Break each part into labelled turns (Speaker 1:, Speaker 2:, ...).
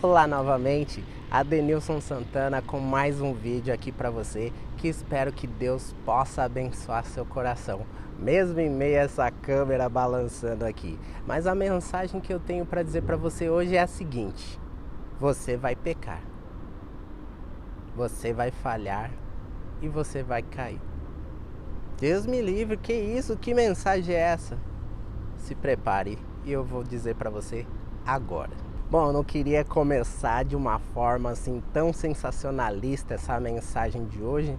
Speaker 1: Olá novamente, Adenilson Santana com mais um vídeo aqui para você, que espero que Deus possa abençoar seu coração, mesmo em meio a essa câmera balançando aqui. Mas a mensagem que eu tenho para dizer para você hoje é a seguinte: você vai pecar, você vai falhar e você vai cair. Deus me livre, que isso? Que mensagem é essa? Se prepare e eu vou dizer para você agora. Bom, eu não queria começar de uma forma assim tão sensacionalista essa mensagem de hoje,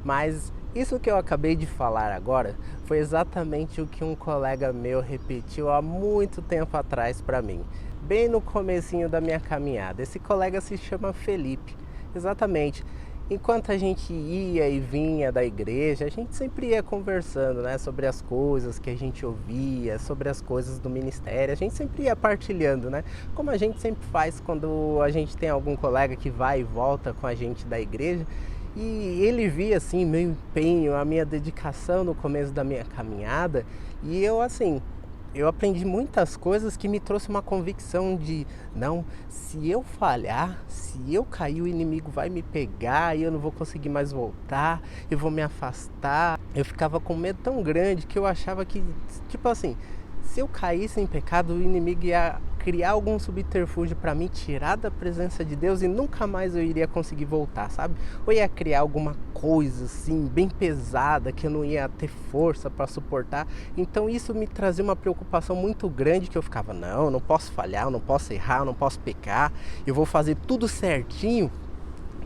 Speaker 1: mas isso que eu acabei de falar agora foi exatamente o que um colega meu repetiu há muito tempo atrás para mim, bem no comecinho da minha caminhada. Esse colega se chama Felipe. Exatamente. Enquanto a gente ia e vinha da igreja, a gente sempre ia conversando, né, sobre as coisas que a gente ouvia, sobre as coisas do ministério. A gente sempre ia partilhando, né, como a gente sempre faz quando a gente tem algum colega que vai e volta com a gente da igreja. E ele via assim meu empenho, a minha dedicação no começo da minha caminhada, e eu aprendi muitas coisas que me trouxe uma convicção de não, se eu falhar, se eu cair, o inimigo vai me pegar e eu não vou conseguir mais voltar, eu vou me afastar. Eu ficava com medo tão grande que eu achava que, tipo assim, se eu caísse em pecado, o inimigo ia criar algum subterfúgio para me tirar da presença de Deus e nunca mais eu iria conseguir voltar, sabe? Ou ia criar alguma coisa assim, bem pesada, que eu não ia ter força para suportar. Então isso me trazia uma preocupação muito grande, que eu ficava, não, eu não posso falhar, eu não posso errar, eu não posso pecar, eu vou fazer tudo certinho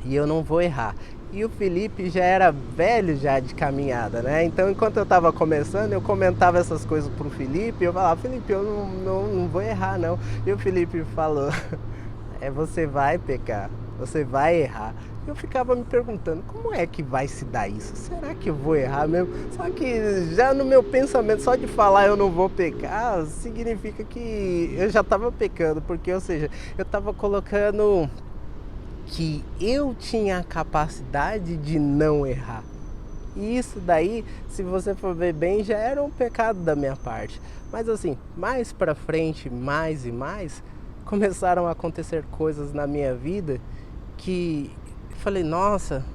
Speaker 1: e eu não vou errar. E o Felipe já era velho já de caminhada, né? Então, enquanto eu estava começando, eu comentava essas coisas pro Felipe. Eu falava, Felipe, eu não vou errar, não. E o Felipe falou, você vai pecar, você vai errar. Eu ficava me perguntando, como é que vai se dar isso? Será que eu vou errar mesmo? Só que já no meu pensamento, só de falar eu não vou pecar, significa que eu já estava pecando. Porque, ou seja, eu estava colocando que eu tinha a capacidade de não errar. E isso daí, se você for ver bem, já era um pecado da minha parte. Mas assim, mais pra frente, mais e mais, começaram a acontecer coisas na minha vida que falei, nossa,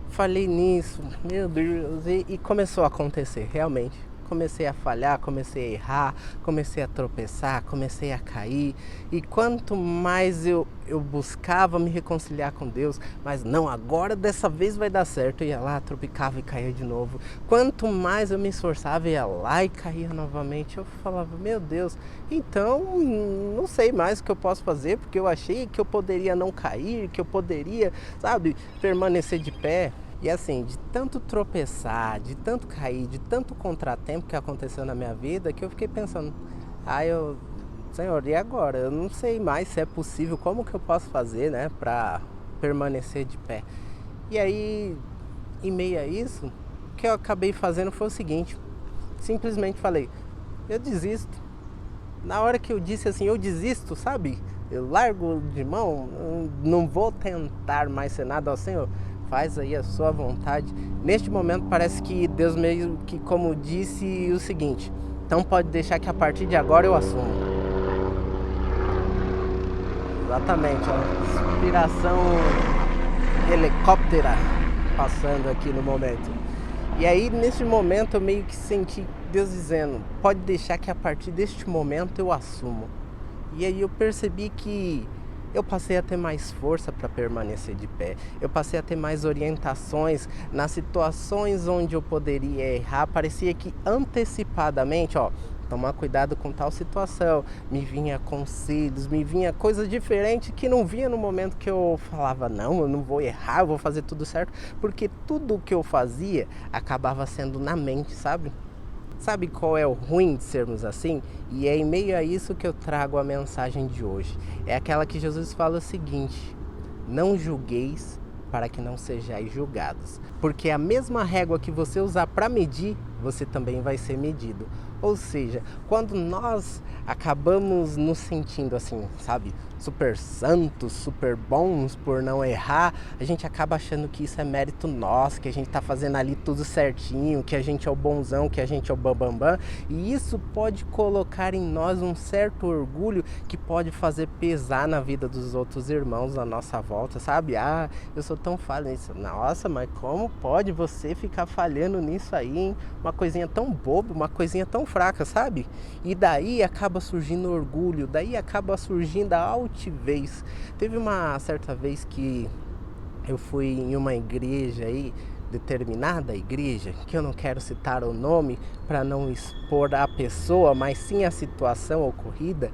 Speaker 1: falei nisso, meu Deus, e começou a acontecer, realmente. Comecei a falhar, comecei a errar, comecei a tropeçar, comecei a cair. E quanto mais eu buscava me reconciliar com Deus, mas não, agora dessa vez vai dar certo, eu ia lá, tropicava e caía de novo. Quanto mais eu me esforçava, eu ia lá e caía novamente. Eu falava, meu Deus, então não sei mais o que eu posso fazer, porque eu achei que eu poderia não cair, que eu poderia, sabe, permanecer de pé. E assim, de tanto tropeçar, de tanto cair, de tanto contratempo que aconteceu na minha vida, que eu fiquei pensando, Senhor, e agora? Eu não sei mais se é possível, como que eu posso fazer, né, para permanecer de pé. E aí, em meio a isso, o que eu acabei fazendo foi o seguinte, simplesmente falei, eu desisto. Na hora que eu disse assim, eu desisto, sabe? Eu largo de mão, não vou tentar mais ser nada, Senhor, faz aí a sua vontade. Neste momento parece que Deus meio que como disse o seguinte, então pode deixar que a partir de agora eu assumo. Exatamente, ó, inspiração helicóptera passando aqui no momento. E aí nesse momento eu meio que senti Deus dizendo, pode deixar que a partir deste momento eu assumo. E aí eu percebi que eu passei a ter mais força para permanecer de pé. Eu passei a ter mais orientações nas situações onde eu poderia errar. Parecia que antecipadamente, ó, tomar cuidado com tal situação. Me vinha conselhos, me vinha coisas diferentes que não vinha no momento que eu falava, não, eu não vou errar, eu vou fazer tudo certo. Porque tudo o que eu fazia acabava sendo na mente, sabe? Sabe qual é o ruim de sermos assim? E é em meio a isso que eu trago a mensagem de hoje. É aquela que Jesus fala o seguinte, não julgueis para que não sejais julgados. Porque a mesma régua que você usar para medir você também vai ser medido. Ou seja, quando nós acabamos nos sentindo assim, sabe, super santos, super bons por não errar, a gente acaba achando que isso é mérito nosso, que a gente tá fazendo ali tudo certinho, que a gente é o bonzão, que a gente é o bambambam, e isso pode colocar em nós um certo orgulho que pode fazer pesar na vida dos outros irmãos à nossa volta, sabe? Ah, eu sou tão falho nisso. Nossa, mas como pode você ficar falhando nisso aí, hein? Uma coisinha tão boba, uma coisinha tão fraca, sabe? E daí acaba surgindo orgulho, daí acaba surgindo a altivez. Teve uma certa vez que eu fui em uma igreja aí, determinada igreja, que eu não quero citar o nome para não expor a pessoa, mas sim a situação ocorrida,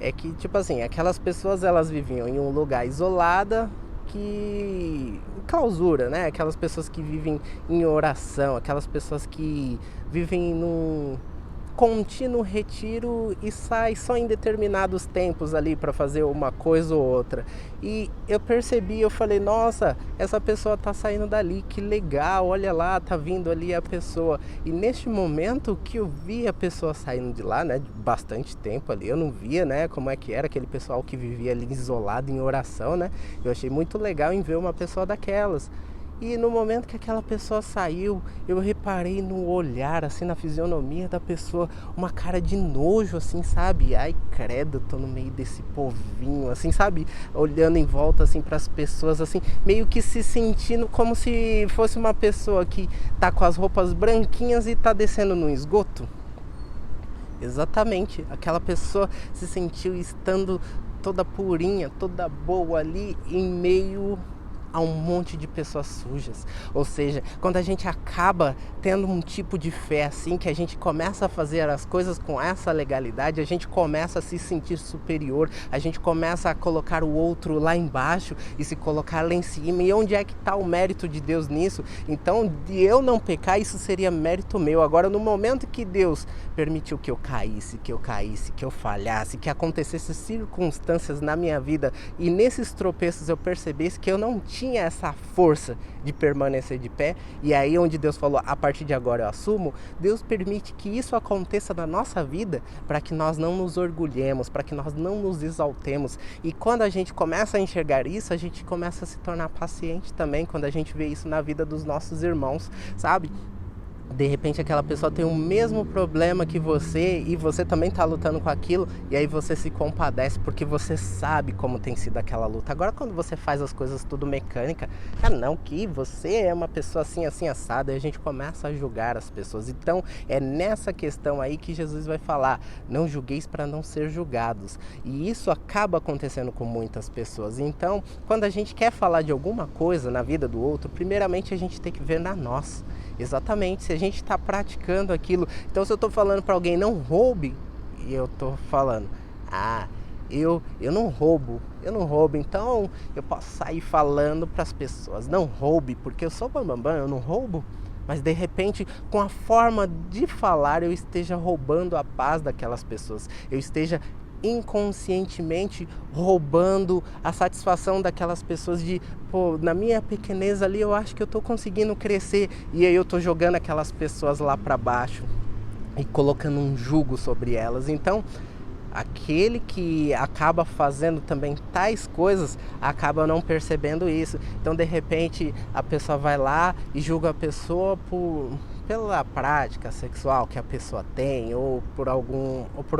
Speaker 1: é que, tipo assim, aquelas pessoas elas viviam em um lugar isolado, que clausura, né? Aquelas pessoas que vivem em oração, aquelas pessoas que vivem num contínuo retiro e sai só em determinados tempos ali para fazer uma coisa ou outra. E eu percebi, eu falei, nossa, essa pessoa tá saindo dali, que legal, olha lá, tá vindo ali a pessoa. E neste momento que eu vi a pessoa saindo de lá, né, de bastante tempo ali, eu não via, né, como é que era aquele pessoal que vivia ali isolado em oração, né? Eu achei muito legal em ver uma pessoa daquelas. E no momento que aquela pessoa saiu, eu reparei no olhar, assim, na fisionomia da pessoa, uma cara de nojo, assim, sabe? Ai, credo, tô no meio desse povinho, assim, sabe? Olhando em volta, assim, pras pessoas, assim, meio que se sentindo como se fosse uma pessoa que tá com as roupas branquinhas e tá descendo no esgoto. Exatamente, aquela pessoa se sentiu estando toda purinha, toda boa ali, em meio a um monte de pessoas sujas. Ou seja, quando a gente acaba tendo um tipo de fé assim, que a gente começa a fazer as coisas com essa legalidade, a gente começa a se sentir superior, a gente começa a colocar o outro lá embaixo e se colocar lá em cima. E onde é que está o mérito de Deus nisso? Então, de eu não pecar, isso seria mérito meu. Agora, no momento que Deus permitiu que eu caísse, que eu falhasse, que acontecessem circunstâncias na minha vida e nesses tropeços eu percebesse que eu não tinha essa força de permanecer de pé, e aí onde Deus falou, a partir de agora eu assumo, Deus permite que isso aconteça na nossa vida para que nós não nos orgulhemos, para que nós não nos exaltemos. E quando a gente começa a enxergar isso, a gente começa a se tornar paciente também, quando a gente vê isso na vida dos nossos irmãos, sabe? De repente aquela pessoa tem o mesmo problema que você e você também está lutando com aquilo, e aí você se compadece porque você sabe como tem sido aquela luta. Agora quando você faz as coisas tudo mecânica, não, que você é uma pessoa assim, assim, assada, e a gente começa a julgar as pessoas. Então é nessa questão aí que Jesus vai falar, não julgueis para não ser julgados. E isso acaba acontecendo com muitas pessoas. Então quando a gente quer falar de alguma coisa na vida do outro, primeiramente a gente tem que ver na nossa. Exatamente, se a gente está praticando aquilo. Então se eu estou falando para alguém não roube, e eu estou falando, eu não roubo, então eu posso sair falando para as pessoas, não roube, porque eu sou bambambam, eu não roubo. Mas de repente, com a forma de falar, eu esteja roubando a paz daquelas pessoas, eu esteja inconscientemente roubando a satisfação daquelas pessoas de, pô, na minha pequenez ali eu acho que eu tô conseguindo crescer, e aí eu tô jogando aquelas pessoas lá para baixo e colocando um jugo sobre elas. Então aquele que acaba fazendo também tais coisas acaba não percebendo isso. Então de repente a pessoa vai lá e julga a pessoa pela prática sexual que a pessoa tem, ou por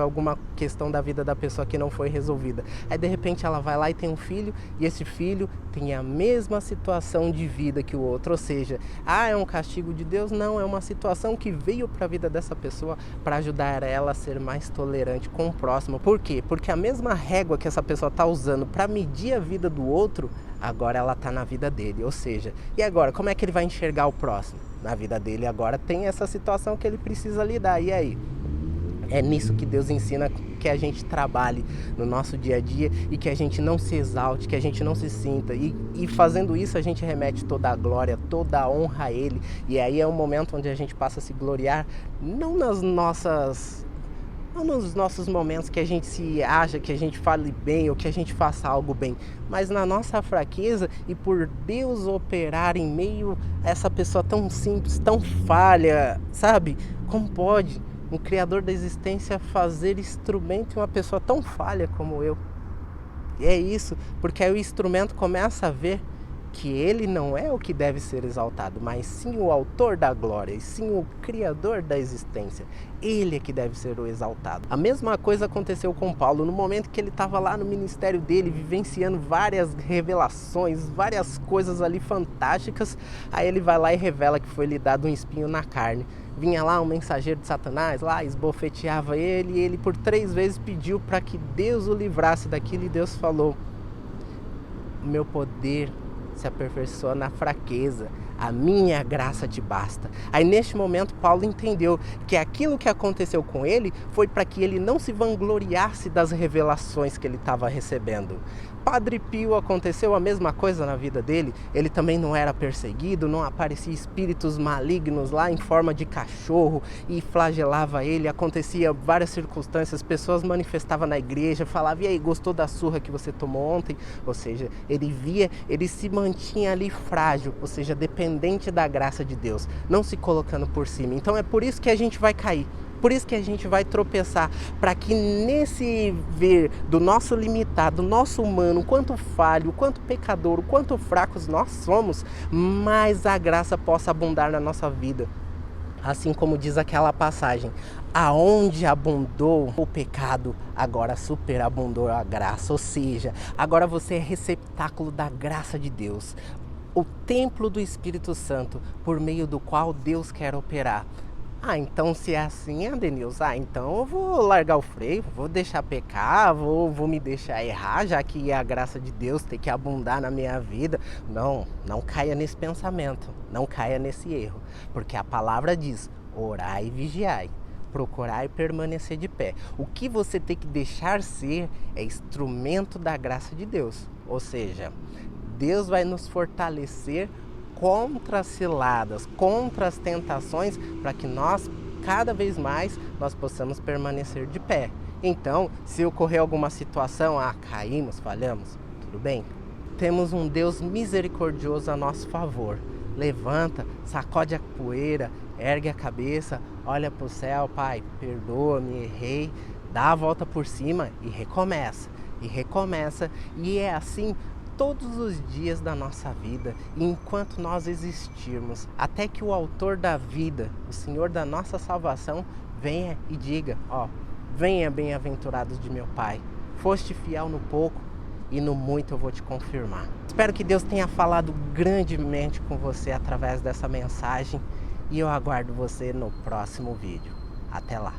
Speaker 1: alguma questão da vida da pessoa que não foi resolvida. Aí de repente ela vai lá e tem um filho, e esse filho tem a mesma situação de vida que o outro. Ou seja, é um castigo de Deus? Não, é uma situação que veio para a vida dessa pessoa para ajudar ela a ser mais tolerante com o próximo. Por quê? Porque a mesma régua que essa pessoa está usando para medir a vida do outro, agora ela está na vida dele. Ou seja, e agora, como é que ele vai enxergar o próximo? Na vida dele agora tem essa situação que ele precisa lidar. E aí? É nisso que Deus ensina que a gente trabalhe no nosso dia a dia e que a gente não se exalte, que a gente não se sinta. E fazendo isso a gente remete toda a glória, toda a honra a Ele. E aí é um momento onde a gente passa a se gloriar, não nas nossas Não nos nossos momentos que a gente se acha, que a gente fale bem ou que a gente faça algo bem, mas na nossa fraqueza e por Deus operar em meio a essa pessoa tão simples, tão falha, sabe? Como pode um Criador da existência fazer instrumento em uma pessoa tão falha como eu? E é isso, porque aí o instrumento começa a ver que ele não é o que deve ser exaltado, mas sim o autor da glória, e sim o criador da existência. Ele é que deve ser o exaltado. A mesma coisa aconteceu com Paulo, no momento que ele estava lá no ministério dele, vivenciando várias revelações, várias coisas ali fantásticas, aí ele vai lá e revela que foi lhe dado um espinho na carne. Vinha lá um mensageiro de Satanás, lá esbofeteava ele, e ele por 3 vezes pediu para que Deus o livrasse daquilo, e Deus falou: o meu poder se aperfeiçoa na fraqueza, a minha graça te basta. Aí neste momento Paulo entendeu que aquilo que aconteceu com ele foi para que ele não se vangloriasse das revelações que ele estava recebendo. Padre Pio, aconteceu a mesma coisa na vida dele, ele também não era perseguido, não aparecia espíritos malignos lá em forma de cachorro e flagelava ele, acontecia várias circunstâncias, pessoas manifestavam na igreja, falavam: e aí, gostou da surra que você tomou ontem? Ou seja, ele se mantinha ali frágil, ou seja, dependente da graça de Deus, não se colocando por cima. Então é por isso que a gente vai cair. Por isso que a gente vai tropeçar, para que nesse ver do nosso limitado, do nosso humano, o quanto falho, o quanto pecador, o quanto fracos nós somos, mais a graça possa abundar na nossa vida. Assim como diz aquela passagem: aonde abundou o pecado, agora superabundou a graça. Ou seja, agora você é receptáculo da graça de Deus, o templo do Espírito Santo, por meio do qual Deus quer operar. Então se é assim, Adenilson, então eu vou largar o freio, vou deixar pecar, vou me deixar errar, já que a graça de Deus tem que abundar na minha vida. Não caia nesse pensamento, não caia nesse erro, porque a palavra diz: orai e vigiai, procurai permanecer de pé. O que você tem que deixar ser é instrumento da graça de Deus, ou seja, Deus vai nos fortalecer contra as ciladas, contra as tentações, para que nós, cada vez mais, nós possamos permanecer de pé. Então, se ocorrer alguma situação, caímos, falhamos, tudo bem. Temos um Deus misericordioso a nosso favor. Levanta, sacode a poeira, ergue a cabeça, olha para o céu: Pai, perdoa-me, errei, dá a volta por cima e recomeça. E é assim todos os dias da nossa vida, enquanto nós existirmos, até que o autor da vida, o Senhor da nossa salvação, venha e diga: venha, bem-aventurados de meu Pai, foste fiel no pouco e no muito eu vou te confirmar. Espero que Deus tenha falado grandemente com você através dessa mensagem, e eu aguardo você no próximo vídeo. Até lá!